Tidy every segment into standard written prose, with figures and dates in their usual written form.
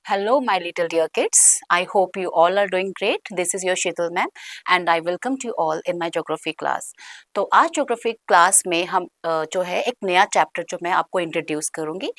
Hello, my little dear kids. I hope you all are doing great. This is your Sheetal ma'am, and I welcome you all in my geography class. तो आज geography class में हम जो है एक नया chapter जो मैं आपको इंट्रोड्यूस करूंगी,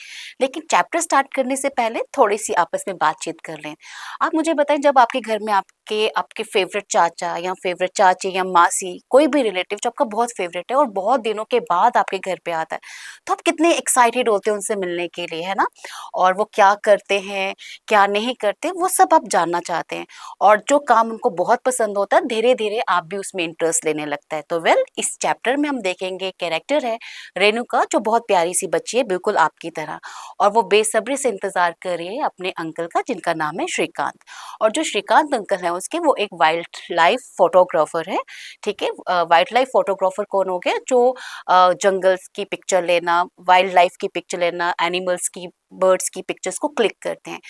लेकिन चैप्टर स्टार्ट करने से पहले थोड़ी सी आपस में बातचीत कर लें। आप मुझे बताएं, जब आपके घर में आपके आपके फेवरेट चाचा या फेवरेट चाची या मासी, कोई भी रिलेटिव जो आपका बहुत फेवरेट है और बहुत दिनों के बाद आपके घर पे आता है, तो आप कितने एक्साइटेड होते हैं उनसे मिलने के लिए, है ना? और वो क्या करते हैं, क्या नहीं करते, वो सब आप जानना चाहते हैं। और जो काम उनको बहुत पसंद होता है, धीरे धीरे आप भी उसमें इंटरेस्ट लेने लगता है। तो इस चैप्टर में हम देखेंगे कैरेक्टर है रेणुका, जो बहुत प्यारी सी बच्ची है, बिल्कुल आपकी तरह, और वो बेसब्री से इंतजार कर रही है अपने अंकल का, जिनका नाम है श्रीकांत। और जो श्रीकांत अंकल है उसके, वो एक वाइल्ड लाइफ फोटोग्राफर है। ठीक है, वाइल्ड लाइफ फोटोग्राफर कौन हो गया? जो जंगल्स की पिक्चर लेना, वाइल्ड लाइफ की पिक्चर लेना, एनिमल्स की, बर्ड्स की पिक्चर्स को क्लिक करते हैं।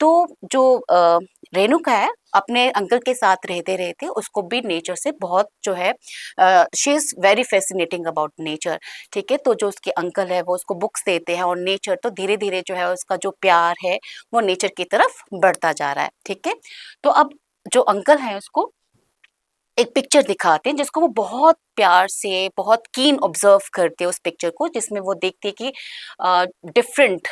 तो जो रेणुका है, अपने अंकल के साथ रहते रहते उसको भी नेचर से बहुत जो है, she is very fascinating about nature. ठीक है, तो जो उसके अंकल है वो उसको बुक्स देते हैं, और नेचर तो धीरे धीरे जो है उसका जो प्यार है वो नेचर की तरफ बढ़ता जा रहा है। ठीक है, तो अब जो अंकल है उसको एक पिक्चर दिखाते हैं, जिसको वो बहुत प्यार से, बहुत कीन ऑब्जर्व करते हैं उस पिक्चर को, जिसमें वो देखते हैं कि डिफरेंट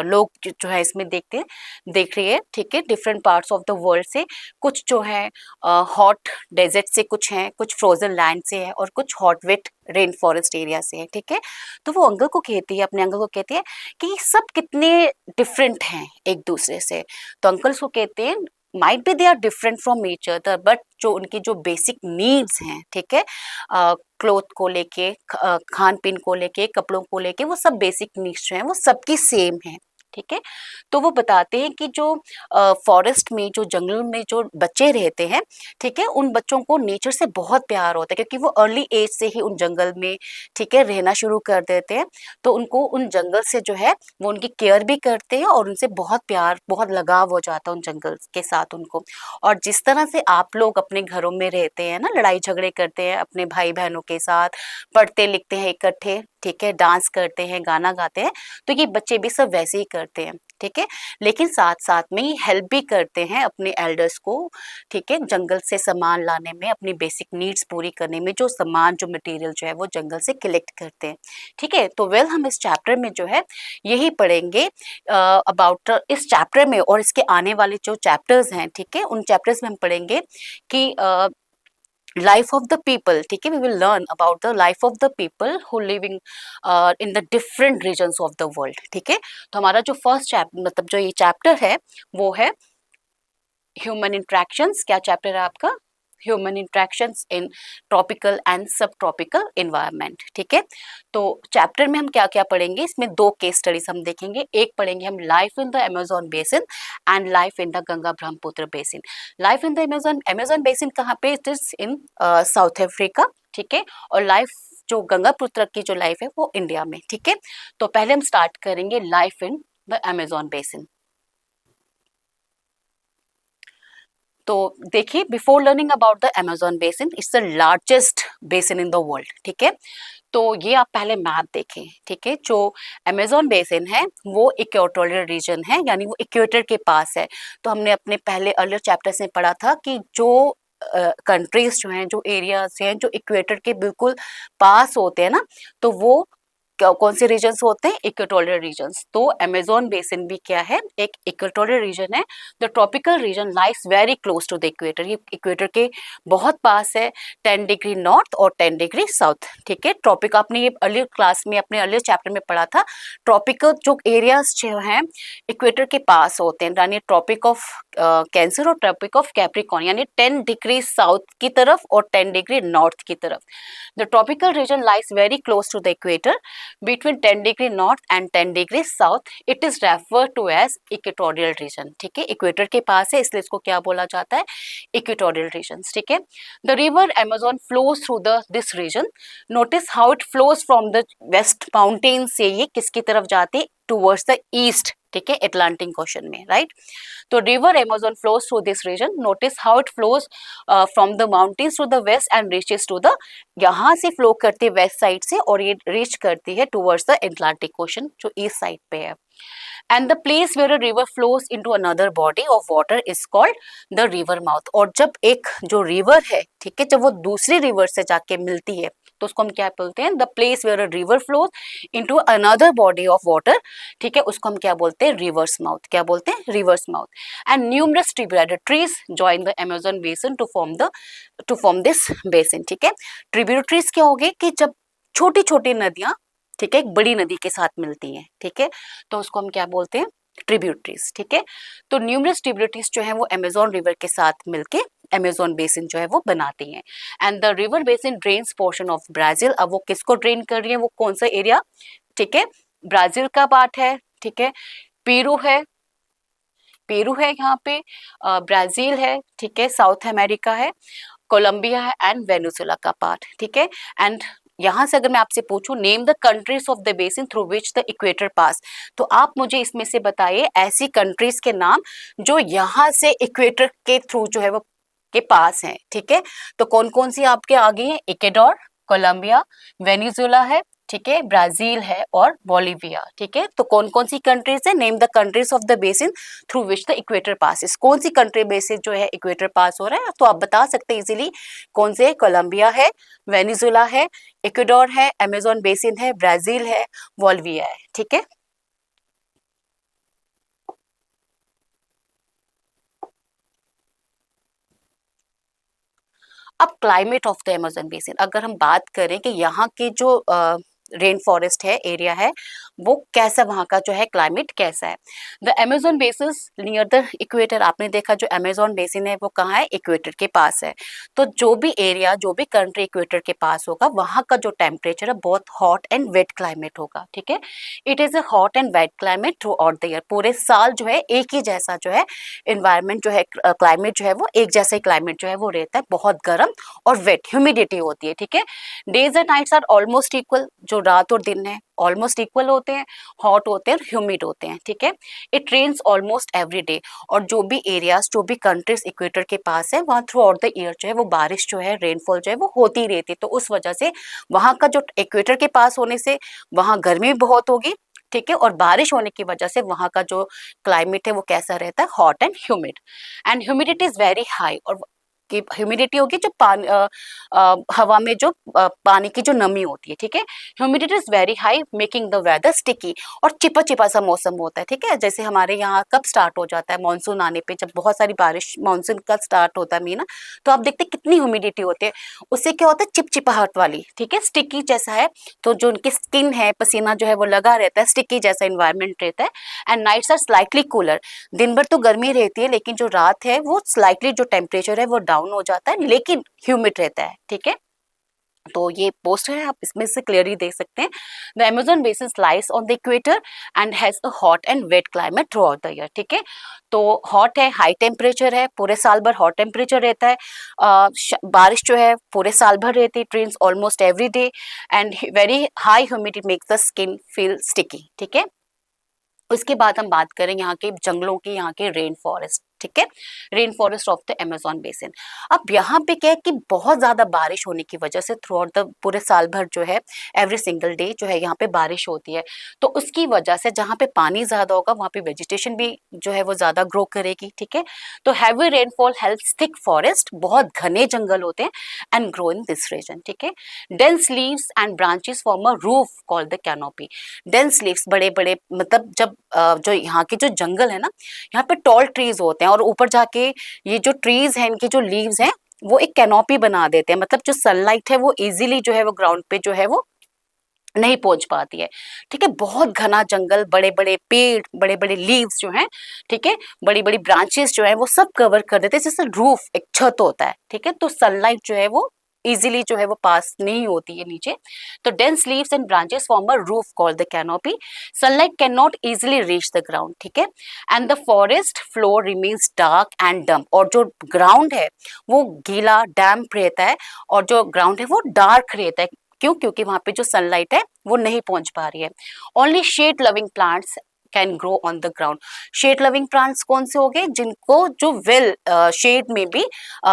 लोग जो है इसमें देखते हैं, देख रही है। ठीक है, different parts of the world से, कुछ जो है हॉट डेजर्ट से, कुछ हैं, कुछ फ्रोजन लैंड से है, और कुछ hot wet rain forest area से है। ठीक है, तो वो अंकल को कहती है, अपने अंकल को कहती है कि सब कितने डिफरेंट हैं एक दूसरे से। तो अंकल्स को कहते हैं, might be they are different from each other, but जो उनकी जो बेसिक नीड्स हैं, ठीक है, क्लोथ को लेके, खान पीन को लेके, कपड़ों को लेके, वो सब बेसिक नीड्स जो हैं वो सबकी सेम है। ठीक है, तो वो बताते हैं कि जो फॉरेस्ट में, जो जंगल में जो बच्चे रहते हैं, ठीक है, उन बच्चों को नेचर से बहुत प्यार होता है, क्योंकि वो अर्ली एज से ही उन जंगल में, ठीक है, रहना शुरू कर देते हैं। तो उनको उन जंगल से जो है वो उनकी केयर भी करते हैं, और उनसे बहुत प्यार, बहुत लगाव हो जाता है उन जंगल के साथ उनको। और जिस तरह से आप लोग अपने घरों में रहते हैं ना, लड़ाई झगड़े करते हैं अपने भाई बहनों के साथ, पढ़ते लिखते हैं इकट्ठे, ठीक है, डांस करते हैं, गाना गाते हैं, तो ये बच्चे भी सब वैसे ही करते हैं। ठीक है, लेकिन साथ साथ में ही हेल्प भी करते हैं अपने एल्डर्स को, ठीक है, जंगल से सामान लाने में, अपनी बेसिक नीड्स पूरी करने में, जो सामान, जो मटेरियल जो है वो जंगल से कलेक्ट करते हैं। ठीक है, तो हम इस चैप्टर में जो है यही पढ़ेंगे अबाउट इस चैप्टर में, और इसके आने वाले जो चैप्टर्स हैं, ठीक है, उन चैप्टर्स में हम पढ़ेंगे कि लाइफ ऑफ द पीपल। ठीक है, we will learn about the life of the people who living in the different regions of the world. ठीक है, तो हमारा जो फर्स्ट चैप्टर, मतलब जो ये चैप्टर है, वो है ह्यूमन इंट्रैक्शंस। क्या चैप्टर है आपका? Human interactions in tropical and सब ट्रॉपिकल इन्वायरमेंट। ठीक है, तो चैप्टर में हम क्या क्या पढ़ेंगे, इसमें दो केस स्टडीज हम देखेंगे। एक पढ़ेंगे हम life in the Amazon basin and life in the Ganga Brahmaputra basin. Life in the Amazon basin कहाँ पे? It is in south Africa. ठीक है, और लाइफ जो गंगा पुत्र की जो लाइफ है वो इंडिया में। ठीक है, तो पहले हम स्टार्ट करेंगे life in the Amazon basin. तो देखिए, before learning about the Amazon basin, it's the largest basin in the world. ठीक है, तो ये आप पहले मैप देखें। ठीक है, जो अमेजोन बेसिन है वो इक्वेटोरियल रीजन है, यानी वो इक्वेटर के पास है। तो हमने अपने पहले अर्लियर चैप्टर्स में पढ़ा था कि जो कंट्रीज जो हैं, जो एरियाज हैं, जो इक्वेटर के बिल्कुल पास होते हैं ना, तो वो कौन से रीजन्स होते हैं? Equatorial regions. तो अमेजोन बेसिन भी क्या है? एक इक्वेटोरियल रीजन है। The tropical region lies very close to the equator, ये इक्वेटर के बहुत पास है, 10 डिग्री नॉर्थ और 10 डिग्री साउथ। ठीक है, ट्रॉपिक आपने ये अर्लियर क्लास में, अपने अर्लियर चैप्टर में पढ़ा था। ट्रॉपिकल जो एरियाज जो हैं इक्वेटर के पास होते हैं, यानी ट्रॉपिक ऑफ कैंसर और ट्रॉपिक ऑफ कैप्रिकॉर्न, यानी 10 डिग्री साउथ की तरफ और 10 डिग्री नॉर्थ की तरफ। The tropical region lies very close to the equator between 10 degree north and 10 degree south, it is referred to as equatorial region। ठीक है, equator के पास है, इसलिए इसको क्या बोला जाता है? Equatorial regions. ठीक है, the river Amazon flows through the this region. Notice how it flows from the west mountain से, ये किसकी तरफ जाती है? Towards the east. ठीक है, अटलांटिक ओशन में, राइट। तो river Amazon flows through this region. Notice how it flows from the mountains to the west and reaches to the, यहाँ से फ्लो करती है वेस्ट साइड से, और ये रीच करती है टूवर्ड्स द अटलांटिक ओशन, जो ईस्ट साइड पे है। And the place where a river flows into another body of water is called the river mouth. और जब एक जो रिवर है, ठीक है, जब वो दूसरी रिवर से जाके मिलती है तो उसको हम क्या बोलते हैं? The place where a river flows into another body of water, ठीक है, उसको हम क्या बोलते हैं? Rivers mouth. क्या बोलते हैं? Rivers mouth. And numerous tributaries join the Amazon basin to form this basin, ठीक है। ट्रिब्यूटरीज क्या होगी कि जब छोटी छोटी नदियां, ठीक है, एक बड़ी नदी के साथ मिलती हैं, ठीक है, तो उसको हम क्या बोलते हैं? ट्रिब्यूटरीज, ठीक है। तो न्यूमरस ट्रिब्यूटरीज जो है वो अमेजोन रिवर के साथ मिलके अमेजोन बेसिन जो है वो बनाती हैं। And the river basin drains portion of Brazil. अब वो किसको ड्रेन कर रही है? वो कौन सा एरिया? ठीक है, ब्राजील का पार्ट है, ठीक है, पेरू है, पेरू है यहाँ पे, ब्राजील है, ठीक है, साउथ अमेरिका है, कोलंबिया है एंड वेनेजुएला का पार्ट, ठीक है। एंड यहाँ से अगर मैं आपसे पूछूं name the countries of the basin through which the equator pass, तो आप मुझे इसमें से बताइए ऐसी कंट्रीज के नाम जो यहाँ से इक्वेटर के थ्रू जो है वो के पास हैं, ठीक है। तो कौन कौन सी आपके आगे हैं? इक्वेडोर, कोलंबिया, वेनेजुएला है, ठीक है, ब्राजील है और बोलिविया, ठीक है। तो कौन कौन सी कंट्रीज है? Name the countries of the basin through which the equator passes. कौन सी कंट्री बेसिस जो है इक्वेटर पास हो रहा है? तो आप बता सकते हैं इजीली कौन से? कोलंबिया है, वेनेजुएला है, इक्वेडोर है, अमेजोन बेसिन है, ब्राजील है, बोलिविया है, ठीक है। अब climate of the Amazon basin अगर हम बात करें कि यहाँ के जो रेन फॉरेस्ट है, एरिया है, वो कैसा, वहाँ का जो है क्लाइमेट कैसा है? The Amazon basin near the equator. आपने देखा जो अमेजोन बेसिन है वो कहाँ है? इक्वेटर के पास है। तो जो भी एरिया, जो भी कंट्री इक्वेटर के पास होगा वहाँ का जो टेम्परेचर है बहुत हॉट एंड वेट क्लाइमेट होगा, ठीक है। It is a hot and wet climate throughout the year. पूरे साल जो है एक ही जैसा जो है इन्वायरमेंट जो है, क्लाइमेट जो है वो एक जैसा ही क्लाइमेट जो है वो रहता है, बहुत गर्म और वेट, ह्यूमिडिटी होती है, ठीक है। Days and nights are almost equal. जो रात और दिन है ऑलमोस्ट इक्वल होते हैं, हॉट होते हैं और ह्यूमिड होते हैं, ठीक है। It rains almost every day. और जो भी एरियाज, जो भी कंट्रीज इक्वेटर के पास है वहाँ थ्रू आउट द ईयर जो है वो बारिश जो है, रेनफॉल जो है वो होती रहती है। तो उस वजह से वहाँ का जो इक्वेटर के पास होने से वहाँ गर्मी भी बहुत होगी, ठीक है, और बारिश होने की वजह से वहाँ का जो क्लाइमेट है वो कैसा रहता है? Hot and humid. And humidity is very high. और कि ह्यूमिडिटी होगी जो पानी हवा में जो पानी की जो नमी होती है, ठीक है। Humidity is very high making the weather sticky. और चिपा चिपा सा मौसम होता है, ठीक है। जैसे हमारे यहाँ कब स्टार्ट हो जाता है? मानसून आने पे, जब बहुत सारी बारिश, मानसून का स्टार्ट होता है महीना, तो आप देखते हैं कितनी ह्यूमिडिटी होती है। उससे क्या होता है? चिपचिपाहट वाली, ठीक है, स्टिकी जैसा है। तो जो उनकी स्किन है, पसीना जो है वो लगा रहता है, स्टिकी जैसा इन्वायरमेंट रहता है। And nights are slightly cooler. दिन भर तो गर्मी रहती है लेकिन जो रात है वो स्लाइटली जो टेम्परेचर है वो डाउन हो जाता है, लेकिन ह्यूमिड रहता है, ठीक है। तो ये पोस्ट है, आप इसमें से क्लियरली देख सकते हैं। The Amazon basin lies on the equator and has a hot and wet climate throughout the year, ठीक है। तो हॉट है, हाई टेम्परेचर है, पूरे साल भर हॉट टेम्परेचर रहता है। बारिश जो है पूरे साल भर रहती है, trains almost every day. And very high humidity makes the skin feel sticky, ठीक है। उसके बाद हम बात करें यहाँ के जंगलों की, यहाँ के रेन फॉरेस्ट, ठीक है, rain forest of the Amazon basin. अब यहाँ पे क्या है कि बहुत ज्यादा बारिश होने की वजह से थ्रू आउट द पूरे साल भर जो है एवरी सिंगल डे जो है यहाँ पे बारिश होती है। तो उसकी वजह से जहाँ पे पानी ज्यादा होगा वहाँ पे वेजिटेशन भी जो है वो ज्यादा ग्रो करेगी, ठीक है। तो heavy rainfall helps thick forest, बहुत घने जंगल होते हैं, and grow in this region, ठीक है। Dense leaves and branches form a roof called the canopy. Dense leaves, बड़े बड़े, मतलब जब जो यहाँ के जो जंगल है ना, यहाँ पे टॉल ट्रीज होते हैं और ऊपर जाके ये जो ट्रीज हैं, इनकी जो लीव्स हैं वो एक कैनोपी बना देते हैं। मतलब जो सनलाइट है वो इजीली जो है वो ग्राउंड पे जो है वो नहीं पहुंच पाती है, ठीक है। बहुत घना जंगल, बड़े बड़े पेड़, बड़े बड़े लीव्स जो हैं, ठीक है, बड़ी बड़ी ब्रांचेस जो है वो सब कवर कर देते हैं, जैसे रूफ, एक छत होता है, ठीक है। तो सनलाइट जो है वो इजीली जो है वो पास नहीं होती है नीचे। तो dense leaves and branches form a roof called the canopy. Sunlight can not easily reach the ground, ठीक है। And the forest floor remains dark and damp. और जो ग्राउंड है वो गीला, डैम्प रहता है, और जो ग्राउंड है वो डार्क रहता है। क्यों? क्योंकि वहां पे जो सनलाइट है वो नहीं पहुंच पा रही है। Only shade loving plants can grow on the ground. Shade loving plants कौन से हो गए, जिनको जो वेल शेड में भी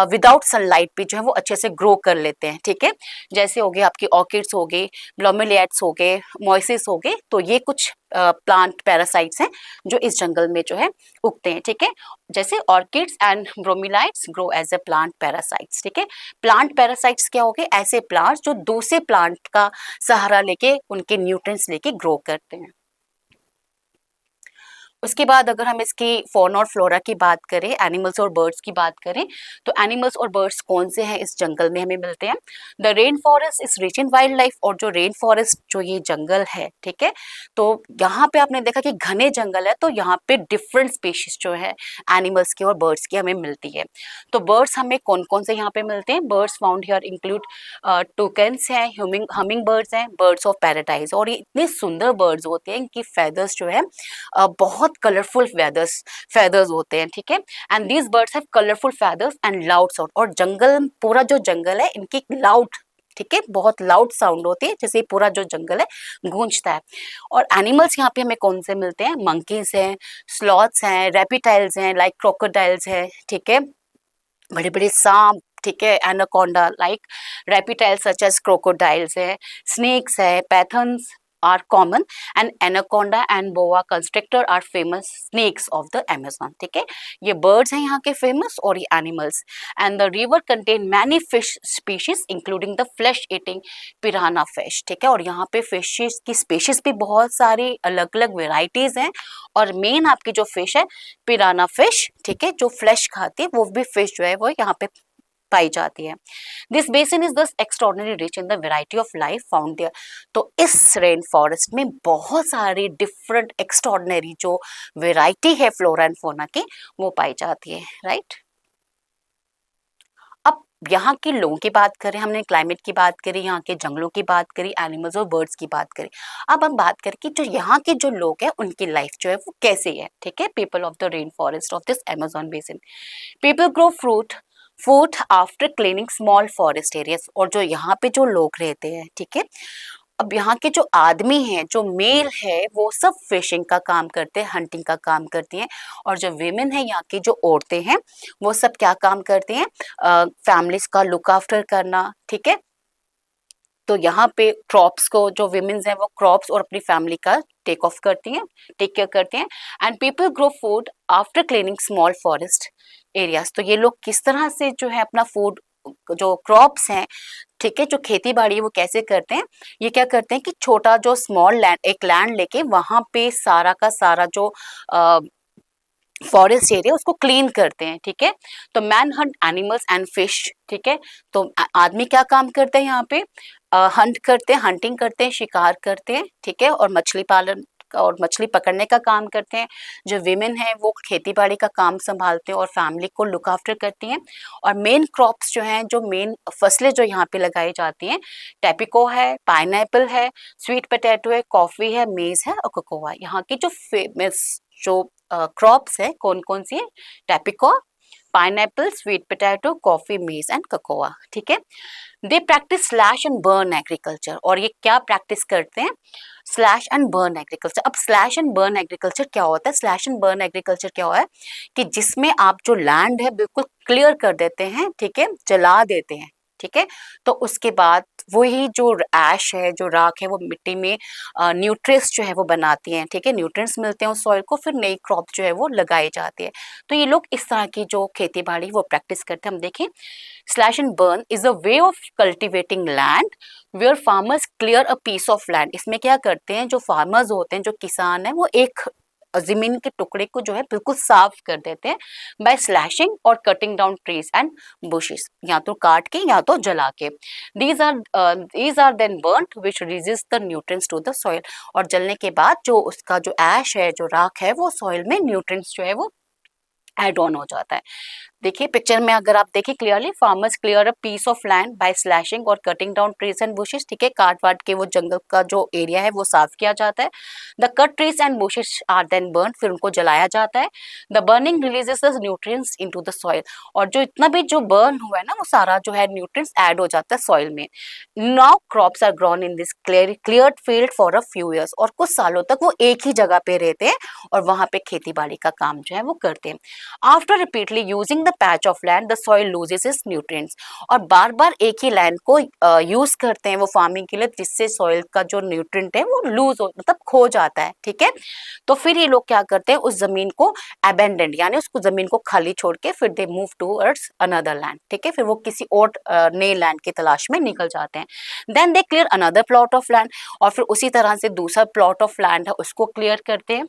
विदाउट सनलाइट भी जो है वो अच्छे से ग्रो कर लेते हैं, ठीक है। जैसे हो गए आपके ऑर्किड्स हो गए, ब्लोमेलियाड्स हो गए, मॉइसिस हो गए, तो ये कुछ प्लांट पैरासाइट्स हैं जो इस जंगल में जो है उगते हैं, ठीक है। जैसे orchids and bromeliads grow as a plant parasites, ठीक है। प्लांट पैरासाइट्स क्या हो गए, ऐसे प्लांट्स जो दूसरे प्लांट का सहारा लेके उनके न्यूट्रिएंट्स लेके ग्रो करते हैं। उसके बाद अगर हम इसकी फॉना और फ्लोरा की बात करें, एनिमल्स और बर्ड्स की बात करें, तो एनिमल्स और बर्ड्स कौन से हैं इस जंगल में हमें मिलते हैं। The rain forest is rich in wild life, और जो रेन फॉरेस्ट जो ये जंगल है, ठीक है, तो यहाँ पे आपने देखा कि घने जंगल है, तो यहाँ पे डिफरेंट स्पीशीज जो है एनिमल्स की और बर्ड्स की हमें मिलती है। तो बर्ड्स हमें कौन कौन से यहाँ पे मिलते हैं, बर्ड्स फाउंड हियर इंक्लूड टूकन्स हैं, हमिंग बर्ड्स हैं, बर्ड्स ऑफ पैराडाइज, और ये इतने सुंदर बर्ड्स होते हैं, इनकी फेदर्स जो है बहुत कलरफुल फेदर्स होते हैं, ठीक है। And these birds have colourful feathers and loud sound, और जंगल, पूरा जो जंगल है इनकी लाउड, ठीक है, बहुत लाउड साउंड होती है, जैसे पूरा जो जंगल है गूंजता है। और एनिमल्स यहाँ पे हमें कौन से मिलते हैं, मंकीज हैं, स्लॉथ्स हैं, रेपिटाइल्स हैं लाइक क्रोकोडाइल्स हैं, ठीक है, बड़े बड़े सांप, ठीक है, anaconda like reptiles such as crocodiles है, स्नेक्स है, pythons are common, and anaconda and boa constrictor are famous snakes of the Amazon, ठीक है। ये birds हैं यहाँ के famous, और ये animals, and the river contain many fish species including the flesh eating piranha fish, ठीक है। और यहाँ पे fishes की species भी बहुत सारी अलग अलग varieties हैं, और main आपकी जो fish है piranha fish, ठीक है, जो flesh खाती है, वो भी fish जो है वो यहाँ पे पाई जाती है। This basin is thus extraordinary rich in the variety of life found there, तो इस रेन फॉरेस्ट में बहुत सारी डिफरेंट एक्स्ट्रॉर्डिनरी जो वेराइटी है फ्लोरा एंड फौना की, वो पाई जाती है, राइट। अब यहाँ के लोगों की बात करें, हमने क्लाइमेट की बात करी, यहाँ के जंगलों की बात करी, एनिमल्स और बर्ड्स की बात करी। अब हम बात करें कि जो यहाँ के जो लोग हैं उनकी लाइफ जो है वो कैसे है, ठीक है। People of the rain forest of this Amazon basin, people grow food after cleaning small forest areas, और जो यहाँ पे जो लोग रहते हैं, ठीक है, अब यहाँ के जो आदमी हैं, जो मेल है, वो सब फिशिंग का काम करते हैं, हंटिंग का काम करती हैं, और जो वीमेन है, यहाँ की जो औरतें हैं, वो सब क्या काम करती हैं, फैमिलीज का लुक आफ्टर करना, ठीक है। तो यहाँ पे क्रॉप्स को, जो विमेन्स हैं वो क्रॉप्स और अपनी फैमिली का टेक ऑफ करती हैं, टेक केयर करती हैं। And people grow food after cleaning small forest areas, तो ये लोग किस तरह से जो है अपना फूड, जो क्रॉप्स हैं, ठीक है, जो खेती बाड़ी है वो कैसे करते हैं, ये क्या करते हैं कि छोटा जो स्मॉल लैंड, एक लैंड लेके वहां पे सारा का सारा जो फॉरेस्ट एरिया उसको क्लीन करते हैं, ठीक है। तो man Hunt animals and fish, ठीक है, तो आदमी क्या काम करते हैं यहाँ पे, हंट करते हैं, हंटिंग करते हैं, शिकार करते हैं, ठीक है, और मछली पालन और मछली पकड़ने का काम करते हैं। जो विमेन है वो खेती बाड़ी का काम संभालते हैं और फैमिली को लुक आफ्टर करती हैं। और मेन क्रॉप्स जो हैं, जो मेन फसलें जो यहाँ पे लगाई जाती हैं, टैपिको है, पाइनएप्पल है, स्वीट पोटैटो है, कॉफी है, मेज है और कोकोआ। यहाँ की जो फेमस जो क्रॉप्स है कौन कौन सी है, tapioca, pineapple, sweet potato, coffee, maize and cocoa, ठीक है। They practice slash and burn agriculture, और ये क्या प्रैक्टिस करते हैं, स्लैश एंड बर्न एग्रीकल्चर। अब स्लैश एंड बर्न एग्रीकल्चर क्या होता है, स्लैश एंड बर्न एग्रीकल्चर क्या हुआ है कि जिसमें आप जो लैंड है बिल्कुल क्लियर कर देते हैं, ठीक है, जला देते हैं, ठीक है। तो उसके बाद वही जो ऐश है, जो राख है, वो मिट्टी में न्यूट्रिएंट्स जो है वो बनाती हैं, ठीक है, न्यूट्रिएंट्स मिलते हैं उस सॉइल को, फिर नई क्रॉप जो है वो लगाई जाती है। तो ये लोग इस तरह की जो खेती बाड़ी वो प्रैक्टिस करते हैं। हम देखें, slash and burn is a way of cultivating land where farmers clear a piece of land. इसमें क्या करते हैं, जो फार्मर्स होते हैं, जो किसान हैं, वो एक जमीन के टुकड़े को जो है बिल्कुल साफ कर देते हैं बाय स्लैशिंग और cutting down trees and bushes, या तो काट के या तो जला के। these are then burnt which releases the nutrients to the soil, और जलने के बाद जो उसका जो ऐश है, जो राख है, वो सॉइल में न्यूट्रिएंट्स जो है वो ऐड ऑन हो जाता है। देखिए पिक्चर में अगर आप देखें clearly, farmers clear a piece of land by slashing और cutting down trees and bushes, ठीक है, काट वाट के वो जंगल का जो एरिया है वो साफ किया जाता है। The cut trees and bushes are then burn, फिर उनको जलाया जाता है। The burning releases the nutrients into the soil, और जो इतना भी जो बर्न हुआ है ना वो सारा जो है न्यूट्रिएंट्स ऐड हो जाता है सॉइल में। Now crops are grown in this cleared field for a few years, और कुछ सालों तक वो एक ही जगह पे रहते हैं और वहां पे खेती बाड़ी का काम जो है वो करते हैं। After repeatedly using the patch of land the soil loses it's nutrients, और बार बार एक ही लैंड को यूज करते हैं वो फार्मिंग के लिए, जिससे सॉइल का जो न्यूट्रिएंट है वो लूज हो, मतलब खो जाता है, ठीक है। तो फिर ये लोग क्या करते हैं, उस जमीन को अबेंडेंड यानी उसको जमीन को खाली छोड़ के फिर they move towards another land, ठीक है, फिर वो किसी और नए लैंड की तलाश में निकल जाते हैं। Then they clear another plot of land, और फिर उसी तरह से दूसरा प्लॉट ऑफ लैंड है उसको क्लियर करते हैं।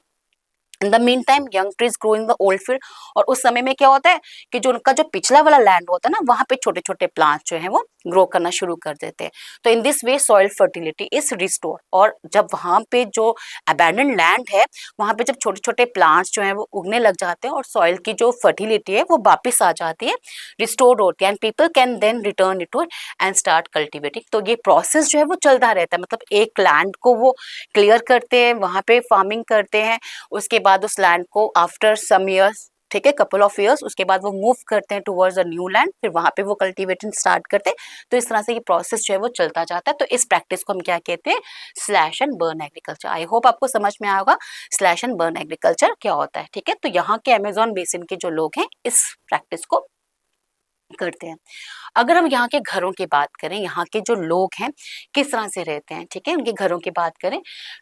In the mean time young trees grow in the old field, और उस समय में क्या होता है कि जो उनका जो पिछला वाला लैंड होता है ना वहां पे छोटे छोटे प्लांट्स जो है वो ग्रो करना शुरू कर देते हैं। तो in this way soil fertility is restore, और जब वहां पे जो अबैंडन लैंड है वहां पे जब छोटे छोटे प्लांट्स जो है वो उगने लग जाते हैं और सॉइल की जो फर्टिलिटी है वो वापिस आ जाती है, रिस्टोर्ड होती है, and people can then return it to and start cultivating. तो ये प्रोसेस जो है वो चलता रहता है, मतलब एक लैंड को वो क्लियर करते हैं, वहां पे फार्मिंग करते हैं, उसके बाद उस लैंड को आफ्टर सम ईयर्स, ठीक है, कपल ऑफ ईयर्स, उसके बाद वो मूव करते हैं टुवर्ड्स अ न्यू लैंड, फिर वहां पे वो कल्टीवेटिंग स्टार्ट करते हैं। तो इस तरह से ये प्रोसेस जो है वो चलता जाता है। तो इस प्रैक्टिस को हम क्या कहते हैं, slash and burn agriculture. I hope आपको समझ में आया होगा स्लैश एंड बर्न एग्रीकल्चर क्या होता है, ठीक है। तो यहाँ के अमेजोन बेसिन के जो लोग हैं इस प्रैक्टिस को करते हैं। अगर हम यहाँ के घरों की बात करें, यहाँ के जो लोग हैं किस तरह से रहते हैं, ठीक है, उनके घरों की बात करें,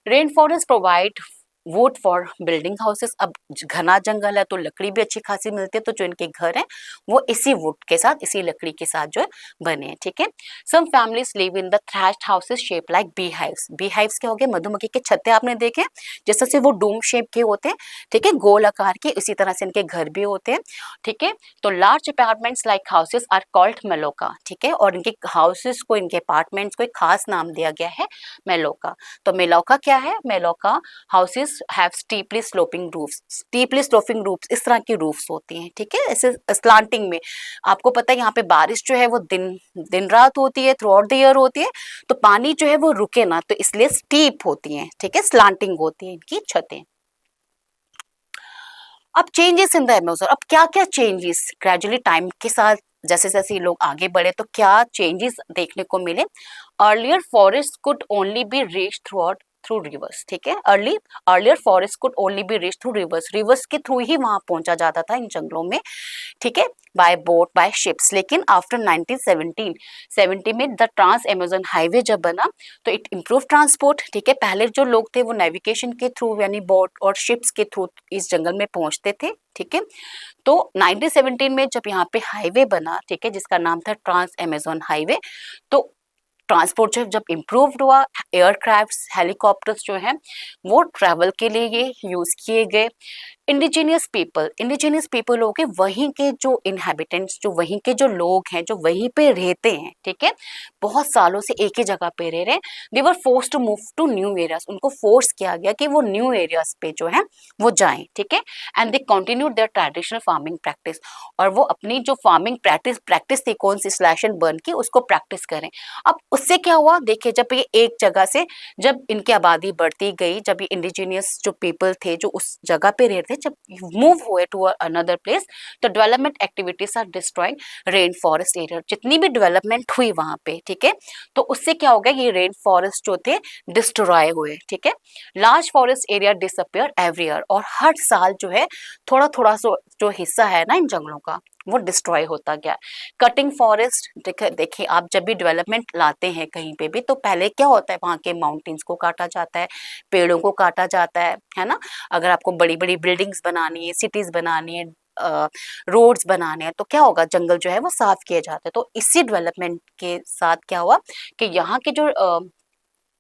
rain forest provide would for building houses. अब घना जंगल है तो लकड़ी भी अच्छी खासी मिलती है, तो जो इनके घर हैं वो इसी वुड के साथ, इसी लकड़ी के साथ जो है बने हैं, ठीक है। Some families live in the thatched houses shape like bee hives. Bee hives क्या हो गए, मधुमक्खी के छत्ते आपने देखे जैसे से वो डूम शेप के होते हैं, ठीक है, गोल आकार के, इसी तरह से इनके घर भी होते हैं, ठीक है। तो large apartments like houses are called maloca, ठीक है, और इनके हाउसेस को, इनके अपार्टमेंट्स को एक खास नाम दिया गया है मेलोका। तो मेलोका क्या है, maloca houses have steeply sloping roofs. Steeply sloping roofs इस तरह की रूफ्स होती हैं, ठीक है, ऐसे स्लांटिंग में। आपको पता है यहाँ पे बारिश जो है वो दिन दिन रात होती है, थ्रू आउट द ईयर होती है, तो पानी जो है वो रुके ना, तो इसलिए स्टीप होती है, ठीक है, स्लांटिंग होती है इनकी छतें। अब चेंजेस इन द अमेजोन, अब क्या क्या चेंजेस ग्रेजुअली टाइम के साथ जैसे जैसे लोग आगे बढ़े तो क्या चेंजेस देखने को मिले। Earlier forest could only be reach through out through rivers, ठीक है, earlier forest could only be reach through rivers, rivers के थ्रू ही वहां पहुंचा जाता था इन जंगलों में, ठीक है, बाय बोट बाय शिप्स। लेकिन आफ्टर 1970 में द ट्रांस अमेजन हाईवे जब बना तो इट इम्प्रूव ट्रांसपोर्ट, ठीक है, पहले जो लोग थे वो नेविगेशन के थ्रू यानी बोट और शिप्स के थ्रू इस जंगल में पहुंचते थे, ठीक है। तो 1917 में जब यहाँ पे हाईवे बना, ठीक है, जिसका नाम था ट्रांस अमेजन हाईवे, तो ट्रांसपोर्ट जब इम्प्रूव्ड हुआ, एयरक्राफ्ट्स हेलीकॉप्टर्स जो हैं वो ट्रैवल के लिए ये यूज किए गए। इंडिजिनियस पीपल हो गए वहीं के जो इनहेबिटेंट्स, जो वहीं के जो लोग हैं जो वहीं पे रहते हैं, ठीक है, बहुत सालों से एक ही जगह पे रह रहे हैं। They were forced to move to new areas, उनको फोर्स किया गया कि वो न्यू एरियाज पे जो है वो जाएं, ठीक है, and they continue there traditional farming practice, और वो अपनी जो फार्मिंग प्रैक्टिस थी कौन सी, स्लैश एंड बर्न की, उसको प्रैक्टिस करें। अब उससे क्या हुआ, देखिए जब ये एक जगह से जब इनकी आबादी बढ़ती गई, जब ये इंडिजिनियस जो पीपल थे जो उस जगह पे रहते थे, जब मूव हुए टू अनदर प्लेस, तो development activities are destroying rain forest area, जितनी भी डेवलपमेंट हुई वहां पे, ठीक है, तो उससे क्या हो गया, ये रेन फॉरेस्ट जो थे डिस्ट्रॉय हुए, ठीक है। Large forest area disappear every year, और हर साल जो है थोड़ा थोड़ा सो जो हिस्सा है ना इन जंगलों का वो डिस्ट्रॉय होता गया। कटिंग फॉरेस्ट, देखिए आप जब भी डेवलपमेंट लाते हैं कहीं पे भी, तो पहले क्या होता है, वहाँ के माउंटेन्स को काटा जाता है, पेड़ों को काटा जाता है ना। अगर आपको बड़ी बड़ी बिल्डिंग्स बनानी है, सिटीज बनानी है, रोड्स बनाने हैं, तो क्या होगा, जंगल जो है वो साफ किए जाते हैं। तो इसी डेवलपमेंट के साथ क्या हुआ कि यहाँ के जो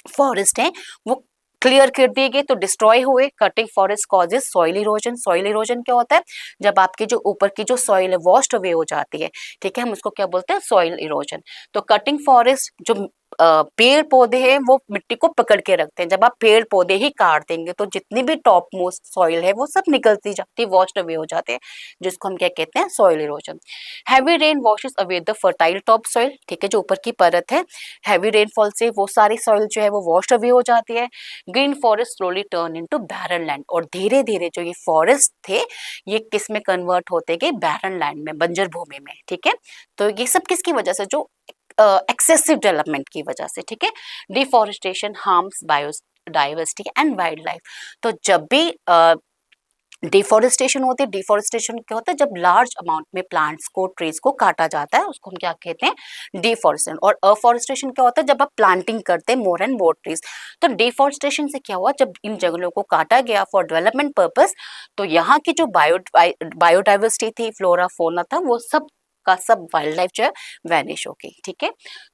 फॉरेस्ट हैं वो क्लियर कर दिए गए, तो डिस्ट्रॉय हुए। Cutting forest causes soil erosion. Soil erosion क्या होता है, जब आपके जो ऊपर की जो सॉइल है वॉश्ड अवे हो जाती है, ठीक है, हम उसको क्या बोलते हैं, सॉइल इरोजन। तो कटिंग फॉरेस्ट जो पेड़ पौधे हैं वो मिट्टी को पकड़ के रखते हैं। जब आप पेड़ पौधे ही काट देंगे तो जितनी भी टॉप मोस्ट सॉइल है वो सब निकलती जाती है, वॉश्ड अवे हो जाते हैं, जिसको हम क्या कहते हैं, soil erosion. Heavy rain washes away the fertile top soil, ठीक है, जो ऊपर की परत है, हैवी रेनफॉल से वो सारी सॉइल जो है वो वॉश्ड अवे हो जाती है। Green forest slowly turn into barren land, और धीरे धीरे जो ये फॉरेस्ट थे ये किस में कन्वर्ट होते गए, बैरन लैंड में, बंजर भूमि में, ठीक है। तो ये सब किसकी वजह से, जो एक्सेसिव डेवलपमेंट की वजह से, ठीक है। Deforestation harms biodiversity and wild life. तो जब भी डिफॉरेस्टेशन होती है, डिफॉरेस्टेशन क्या होता है, जब लार्ज अमाउंट में प्लांट्स को, ट्रीज को काटा जाता है, उसको हम क्या कहते हैं, डिफॉरेस्टेशन। और अफॉरेस्टेशन क्या होता है, जब आप प्लांटिंग करते हैं मोर एंड मोर ट्रीज। तो डिफॉरेस्टेशन से क्या हुआ, जब इन जंगलों को काटा गया फॉर डेवलपमेंट पर्पस, तो यहाँ की जो बायोडाइवर्सिटी थी, फ्लोरा फौना था, वो सब का सब वाइल्ड लाइफ जो है वैनिश हो गई, ठीक है।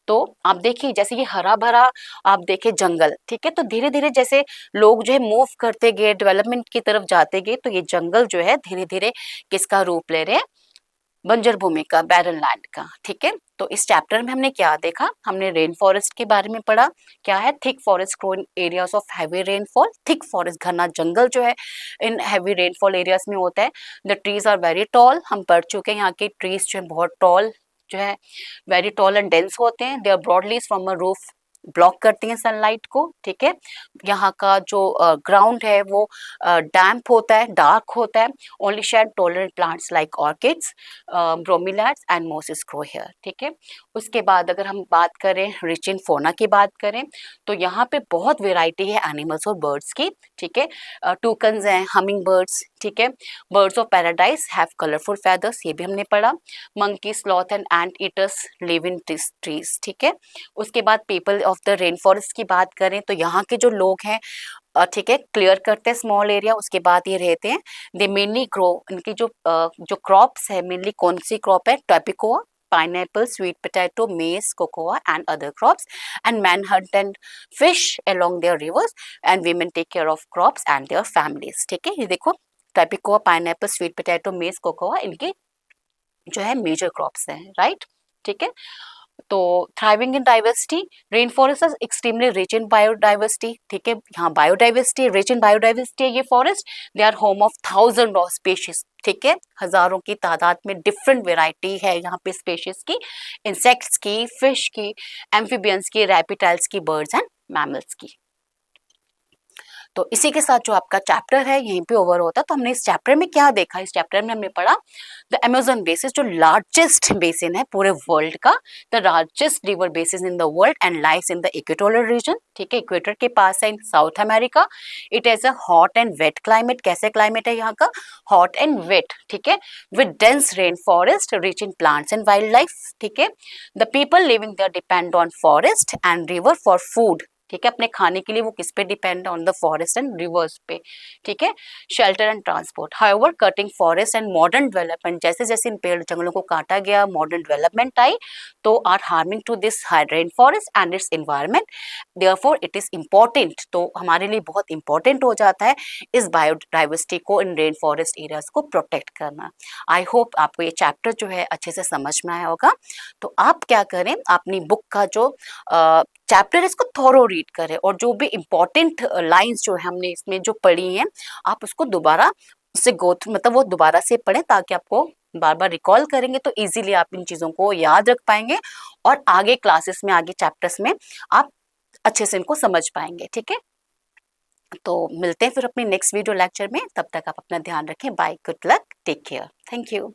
तो आप देखिए जैसे ये हरा भरा आप देखें जंगल, ठीक है, तो धीरे धीरे जैसे लोग जो है मूव करते गए, डेवलपमेंट की तरफ जाते गए, तो ये जंगल जो है धीरे धीरे किसका रूप ले रहे हैं, बंजर भूमि का, बैरन लैंड का, ठीक है। तो इस चैप्टर में हमने क्या देखा, हमने रेन फॉरेस्ट के बारे में पढ़ा, क्या है, thick forest grow in areas of heavy rainfall. Thick forest, घना जंगल जो है इन हैवी रेनफॉल एरियाज में होता है। The trees are very tall, हम पढ़ चुके हैं यहाँ के ट्रीज जो है बहुत टॉल जो है, वेरी टॉल एंड डेंस होते हैं। They are broadly from a roof, block करती हैं सनलाइट को, ठीक है। यहाँ का जो ग्राउंड है वो डैम्प होता है, डार्क होता है। Only shade tolerant plants like orchids, bromeliads and mosses grow here, ठीक है। उसके बाद अगर हम बात करें रिच इन फोना की बात करें, तो यहाँ पे बहुत वेराइटी है एनिमल्स और बर्ड्स की, ठीक है। टूकन्स हैं, हमिंग बर्ड्स, ठीक है। Birds of paradise have colourful feathers, ये भी हमने पढ़ा। Monkey, sloth and ant eaters live in trees, ठीक है। उसके बाद people of the rain forest की बात करें, तो यहाँ के जो लोग हैं, ठीक है, क्लियर करते हैं स्मॉल एरिया, उसके बाद ये रहते हैं। दे मेनली ग्रो, इनकी जो क्रॉप्स है, मेनली कौन सी क्रॉप है, टॉपिकोआ, pineapple, sweet potato, maize, cocoa and other crops, and men hunt and fish along their rivers, and women take care of crops and their families, ठीक है। ये देखो टॉपिकोआ, पाइनएप्पल, स्वीट पोटैटो, मेज, cocoa, इनके जो है मेजर क्रॉप्स हैं, right, ठीक है। तो thriving in diversity, rain forest is extremely rich in biodiversity, ठीक है। यहाँ बायोडाइवर्सिटी, रिच इन बायोडाइवर्सिटी है ये फॉरेस्ट। They are home of thousand of species, ठीक है, हजारों की तादाद में डिफरेंट वेराइटी है यहाँ पे स्पीशीज की, इंसेक्ट्स की, फिश की, एम्फीबियंस की, रेप्टाइल्स की, बर्ड्स एंड मैमल्स की। तो इसी के साथ जो आपका चैप्टर है यहीं पे ओवर होता है। तो हमने इस चैप्टर में क्या देखा, इस चैप्टर में हमने पढ़ा द अमेज़न बेसिन, जो लार्जेस्ट बेसिन है पूरे वर्ल्ड का, the largest river basin in the world and lies in the equatorial region, ठीक है, इक्वेटर के पास है in South America. It has a hot and wet climate, कैसे क्लाइमेट है यहाँ का, हॉट एंड वेट, ठीक है, with dense rain forest, rich in plants and wildlife, ठीक है। The people living there depend on forest and river for food, ठीक है, अपने खाने के लिए वो किस पे depend, on the forest and reverse पे, ठीक है। Shelter and transport, however cutting forest and modern development, जैसे जैसे इन पेड़ जंगलों को काटा गया, मॉडर्न डेवलपमेंट आई, तो are harming to this rain forest and its environment, therefore it is important, तो हमारे लिए बहुत इंपॉर्टेंट हो जाता है इस बायोडाइवर्सिटी को, इन रेन फॉरेस्ट एरियाज को प्रोटेक्ट करना। आई होप आपको ये चैप्टर जो है अच्छे से समझ में आया होगा। तो आप क्या करें, अपनी बुक का जो चैप्टर इसको थोरो रीड करें, और जो भी इम्पोर्टेंट लाइंस जो हमने इसमें जो पढ़ी हैं, आप उसको दोबारा उससे मतलब वो दोबारा से पढ़ें, ताकि आपको बार बार रिकॉल करेंगे तो इजीली आप इन चीज़ों को याद रख पाएंगे, और आगे क्लासेस में, आगे चैप्टर्स में आप अच्छे से इनको समझ पाएंगे, ठीक है। तो मिलते हैं फिर अपने नेक्स्ट वीडियो लेक्चर में, तब तक आप अपना ध्यान रखें। Bye, good luck, take care, thank you.